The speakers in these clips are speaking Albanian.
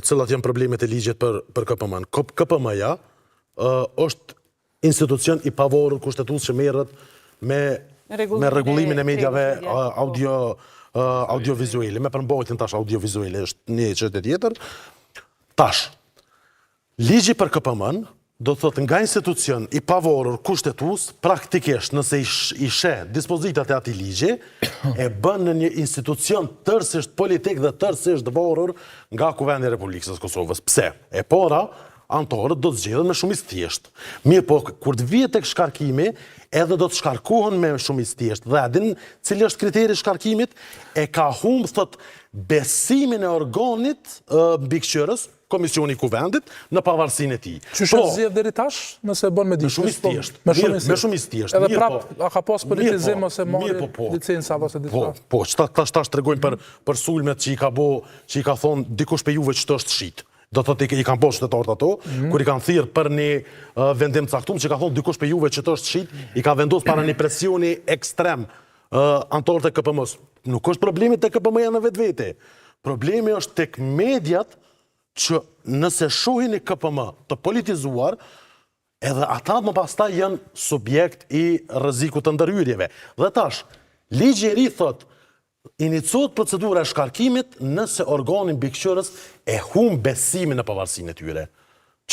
cilat janë problemet e ligjit për KPM-n. KPM-ja është institucion i pavarur kushtetues që merret me rregullimin e mediave audiovizuale, me përmbajtjen tash audiovizuale, është një çështje tjetër. Tash, ligji për KPM-n do të thotë nga institucion i pavarur kushtetues, praktikisht nëse i sheh dispozitat e atij ligji, e bën në një institucion tërësisht politik dhe tërësisht varur nga Kuvendi i Republikës së Kosovës. Pse? E para, anëtarët do të zgjedhen me shumicë thjesht. Mirë po, kur të vihet tek shkarkimi, edhe do të shkarkohen me shumicë thjesht. Dhe a din cili është kriteri i shkarkimit? E ka humbë, thot, besimin e organit mbikëqyrës, Komisioni i Kuvendit, në pavarësinë e tij. Që është zgjedh deri tash, nëse bën me Me shumicë thjesht. Me shumicë thjesht. Edhe prap, a ka pas politizim ose marrë licenca ose diçka? Po, tash tregojmë për sulmet që i ka thonë dikush pe juve që është shit. Do thotë i kanë poshtë shtetarët ato, kur i kanë thirrë për një vendim caktuar që ka thonë dikush pe juve që është shit, i ka vendosur para një presioni ekstrem anëtarët e KPM-s. Nuk është problemi tek KPM-ja në vetvete. Problemi është tek mediat që nëse shohin i KPM të politizuar, edhe ata më pastaj janë subjekt i rrezikut të ndërhyrjeve. Dhe tash, ligji i ri thot, inicohet procedura e shkarkimit nëse organi mbikëqyrës e humb besimin në pavarësinë e tyre.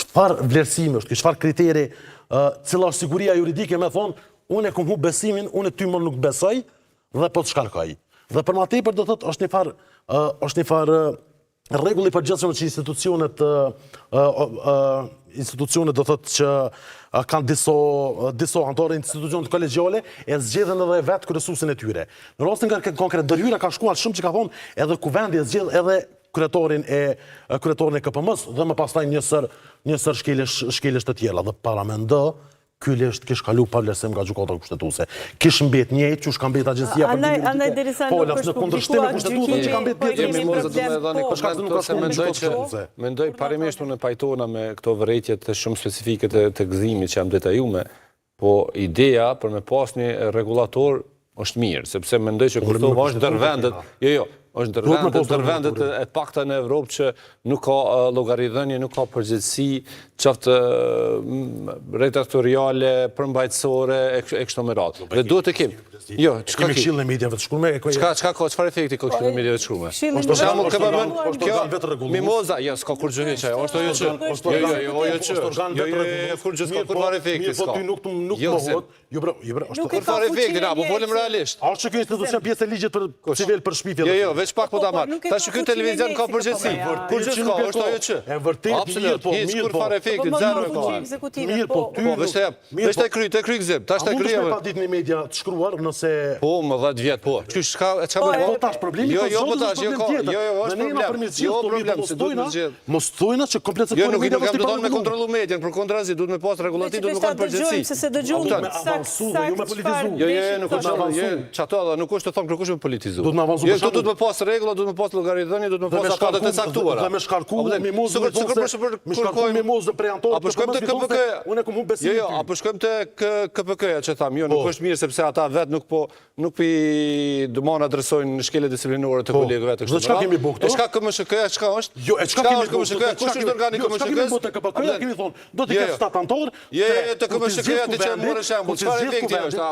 Çfarë vlerësimi është, çfarë kriteri, cila është siguria juridike me thonë, unë e kam humb besimin, unë ty më nuk besoj dhe po të shkarkoj. Dhe për më tepër do thotë është një farë rregulli i përgjithshëm që institucionet do thotë që kanë disa anëtarë institucionet kolegjiale e zgjedhin edhe vetë kryesuesin e tyre. Në rastin konkret ndërhyra ka shkuar shumë që ka thonë edhe Kuvendi e zgjedh edhe kryetorin e KPM-s dhe më pastaj njësër shkelësh të tjera. Dhe para mendo, ky lisht kish kalu pa vlerësim nga gjykata kushtetuese. Kish mbet njëjtë që ka mbet agjencia për ndërsa në kundërshtim me kushtetuesin që ka mbet Mendoj parimisht unë pajtona me këto vërejtjet shumë specifike të gëzimit që jam detajume, po ideja për me pas një regulator është mirë, sepse mendoj që Kosova është ndërvendet, është ndërvendet e pakta në Evropë që nuk ka llogaridhënie, nuk ka përgjegjësi, qoftë redaktoriale, përmbajtësore e kështu me radhë. Dhe duhet të kemi. Jo, çka kemi këshillin e mediave të shkruar. Çka ka, çfarë efekti ka këshillin e mediave të shkruar? Për shembull, KPM, Mimoza, jo, s'ka kur gjë që, është ajo që. Jo, kur gjë s'ka kur fare efekti s'ka. Po ty nuk mohohet. Jo, kur fare efekti, na, po folëm realisht. Është që kjo institucion pjesë e ligjit për civil për shpifje. Jo, veç pak po ta marr. Tash ky televizion ka përgjegjësi. Kur gjë s'ka, është ajo që. E vërtet, Hiç kur fare efekti, zero ka. Mirë, po ty. Veç te kry gzim, tash te kry. A ditë në media të shkruar nëse po më 10 vjet, po. Çka po tash problemi jo, po tash jo, është problem. Mos thojna që komplet se nuk kam të me kontrollu median, për kontrazi duhet me pas regulativ, duhet me kanë përgjegjësi. Se dëgjojmë nuk është të thonë kërkush me politizu. Duhet me avancu. Jo, duhet me pas rregulla, duhet me pas llogaridhënie, duhet me pas afatet e caktuara. Dhe me shkarku mimozë prej anëtarëve. Apo shkojmë te KPK. Unë kam humbë besimin. Jo, apo shkojmë te KPK-ja që tham, jo, nuk është mirë sepse ata vet nuk pi dëmon adresojnë në shkelje disiplinore të kolegëve të kështu. Çka kemi bëu këtu? Çka KMSHK-ja, çka është? Jo, çka kemi bëu KMSHK-ja? Kush është organi KMSHK-s? Te KPK-ja kemi thonë, do të ketë shtat anëtar. Jo, te KMSHK-ja ti çfarë morë shembull? Çfarë efekti është?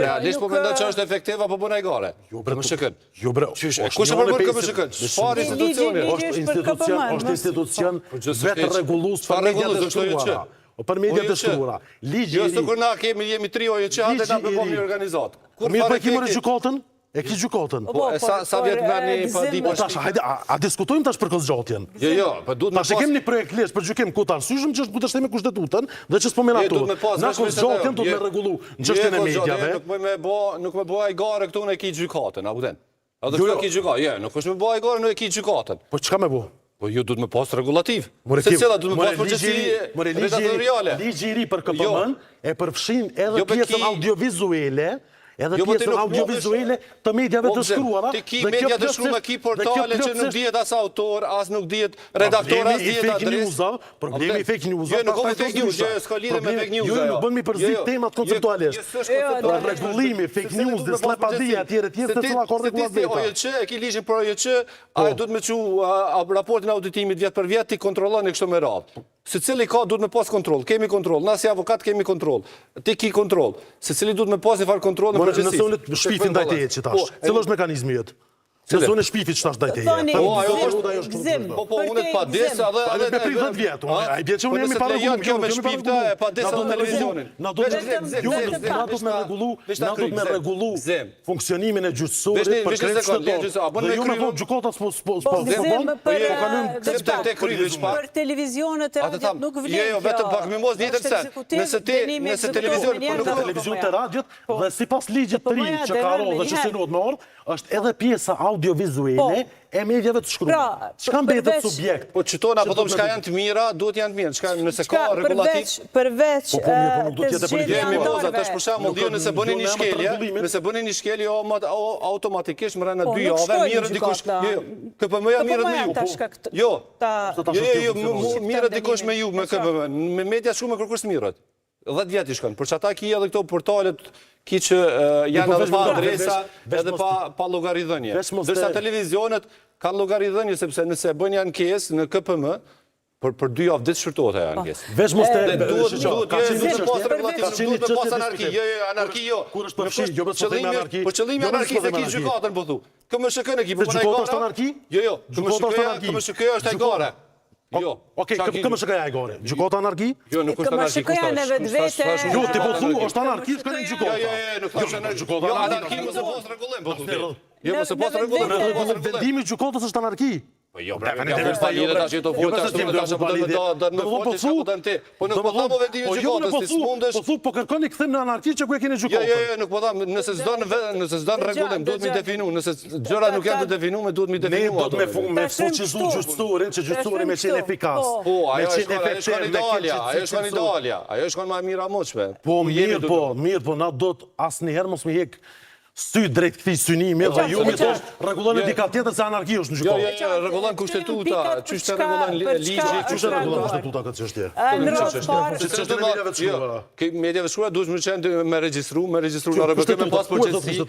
Realisht po mendon që është efektiv apo bën ai gare? Jo, KMSHK. Jo, bre. Kush e përbën KMSHK-n? Çfarë institucioni? Është institucion vetë rregullues për mediat e shkruara. Për mediat e shkruara. Ligji. Jo, se kur na jemi trio që hante na bëjmë një organizat. Kur mirë po kemi gjykatën? E ki gjykatën. Sa vjet merrni pa di pas. Tash hajde a diskutojmë tash për kozgjatjen. Jo, po duhet tash kemi një projekt lesh për gjykim ku të arsyeshëm që është kundërshtim me kushtetutën dhe që s'po menatur. Na kozgjatjen do të rregullu në çështjen e mediave. Nuk më bëj gare këtu në ki gjykatën, a kupton? A do të ki gjykatën? Jo, nuk është më bëj gare në ki gjykatën. Po çka më bë? Po ju duhet me pas regulativ. Se cila duhet me pas përgjegjësi redaktoriale. Ligji i ri për KPM-n e përfshin edhe pjesën audiovizuale, edhe Jo, po ti pjesën nuk audiovizuale të mediave të shkruara. Ti ki media të shkruara, ki portale që nuk dihet as autor, as nuk dihet redaktor, as dihet adresë. Problemi i fake news. Jo, nuk ka fake news, s'ka lidhje me fake news. Jo, nuk bën mi përzit temat konceptualisht. Rregullimi, fake news, dhe slepadia etj etj, se cila ka rregullat vetë. OJC, e ki ligjin për OJC, ai duhet me çu raportin e auditimit vjet për vjet, ti kontrollon e kështu me radhë. Secili ka duhet me pas kontroll. Kemi kontroll. Na si avokat kemi kontroll. Ti ki kontroll. Secili duhet me pas një farë kontroll në përgjithësi. Nëse unë shpifin ndaj teje që tash. Cili është mekanizmi jot? Nëse unë shpifit ç'tash ndaj teje. Po, unë pa desa edhe me 30 vjet. Ai bie që unë jam i parë kjo me shpifta e pa desa në televizionin. Na do të me rregullu funksionimin e gjyqësorit për krejt shtetor. Dhe ju me thonë gjykata për televizionet e radiot nuk vlen. Jo, vetëm pak më mos njëtën sen. Nëse televizionet e radiot dhe sipas ligjit të ri që ka rrodhë dhe që synot me ardh, është edhe pjesa audiovizuale e mediave të shkruara. Çka mbetet subjekt? Po çitona apo thonë çka janë të mira, duhet janë të mira. Nëse ka rregullativ. Përveç tash për shembull, nëse bëni një shkelje, automatikisht më rënë 2 javë, mirë dikush. KPM-ja mirët me ju. Jo, mirët dikush me ju, me KPM. Me media shumë me kërkush mirët. 10 vjet i shkon. Për çata ki edhe këto portalet ki që janë edhe pa adresa, edhe pa llogaridhënie. Ndërsa televizionet kanë llogaridhënie sepse nëse bëjnë ankesë në KPM, për 2 javë ditë shërtohet ajo ankesë. Veç mos të duhet pas anarki. Anarki jo. Kur është përfshi, jo vetëm me anarki. Po qëllimi anarki se ki gjykatën po thu. KMSHK-n e ki po gjykata është anarki? Jo, KMSHK është e gore. Jo. Okej, KMSHK-ja e gore. Gjykata anarki? Jo, nuk është anarki. KMSHK-ja në vetvete. Jo, ti po thu, është anarki, shkon në gjykata. Jo, nuk është anarki. Jo, anarki mos e pas rregullim po thu. Jo, mos e pas rregullim. Vendimi i gjykatës është anarki. Po jo, tani të vesh tani tash të folë tash do të më folë çka po dante. Po nuk po tham vendimi i gjykatës, ti smundesh. Po thu, po kërkoni kthim në anarki që ku e keni gjykatën. Jo, nuk po tham, nëse s'don rregullim, duhet mi definu, nëse gjërat nuk janë të definuar, duhet mi definu. Ne do të me fuqizu gjyqësorin, që gjyqësori me qenë efikas. Po, ajo shkon idealja, ajo shkon më mira moçme. Po mirë, po na do të asnjëherë mos më hek sy drejt këtij synimi dhe ju më thosh rregulloni dika tjetër se anarki është në gjykatë. Jo, rregullon kushtetuta, çu është rregullon ligji, çu është rregullon kushtetuta këtë çështje. Në mediave të shkruara. Kë mediave të shkruara duhet më qenë me regjistru në RBT me pas përgjegjësi.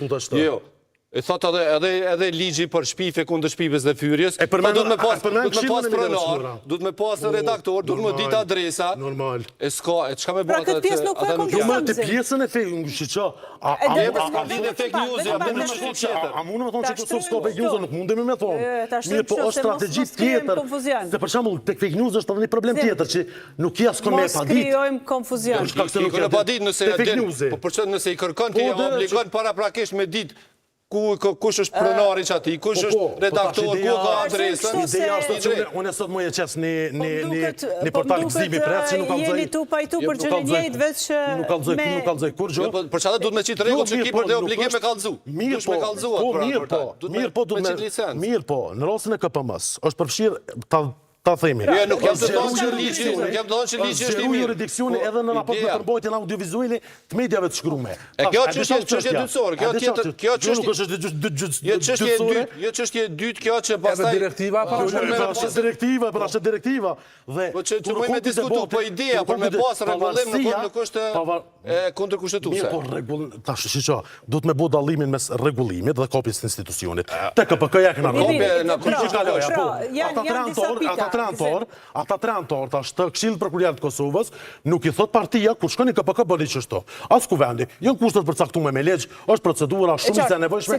Jo. E thot edhe ligji për shpife kundër shpifes dhe fyrjes, duhet me pas pronar, duhet me pas redaktor, duhet me ditë adresa. Normal. E çka me bëhet atë? Këtë pjesë nuk ka konfuzim. Të pjesën e fake shiço. A lidhje fake news, a mund të thonë që këto s'ka fake news, nuk mundemi me thonë. Mirë, po është strategji tjetër. Se për shembull tek fake news është edhe një problem tjetër që nuk ja s'kon me pa ditë. Mos krijojmë konfuzion. Nuk e pa ditë nëse po përçë nëse i kërkon ti obligon paraprakisht me ditë kush është pronari që ati, kush është redaktor, ku ka adresën. Ideja është që unë e sot më e qes një portal gëzimi pretë që nuk kalzoj. Jeni tu pajtu për që njëjtë veç nuk kalzoj kur gjo. Për që atë duhet me qitë regull që ki për dhe obligim me kalzu. Mirë po, në rosën e KPM-s, është përfshirë ta themi. Jo, nuk jam të thonë që ligji është i mirë. Jurisdiksioni edhe në raport me përmbajtjen audiovizuale të mediave të shkruame. Kjo çështje dytësore, kjo çështje e dytë kjo që pastaj direktiva apo është direktiva dhe po që më me diskutu po ideja për me pas rregullim nuk është kundërkushtetuese. Po rregull tash shiço, duhet me bë dallimin mes rregullimit dhe kopjes të institucionit. Te KPK-ja kanë ata tre anëtor tash të Këshillit Prokurorit të Kosovës nuk i thot partia kur shkoni KPK bëni çështo. As ku vendi, janë kushtet përcaktuar me ligj, është procedura shumë e nevojshme.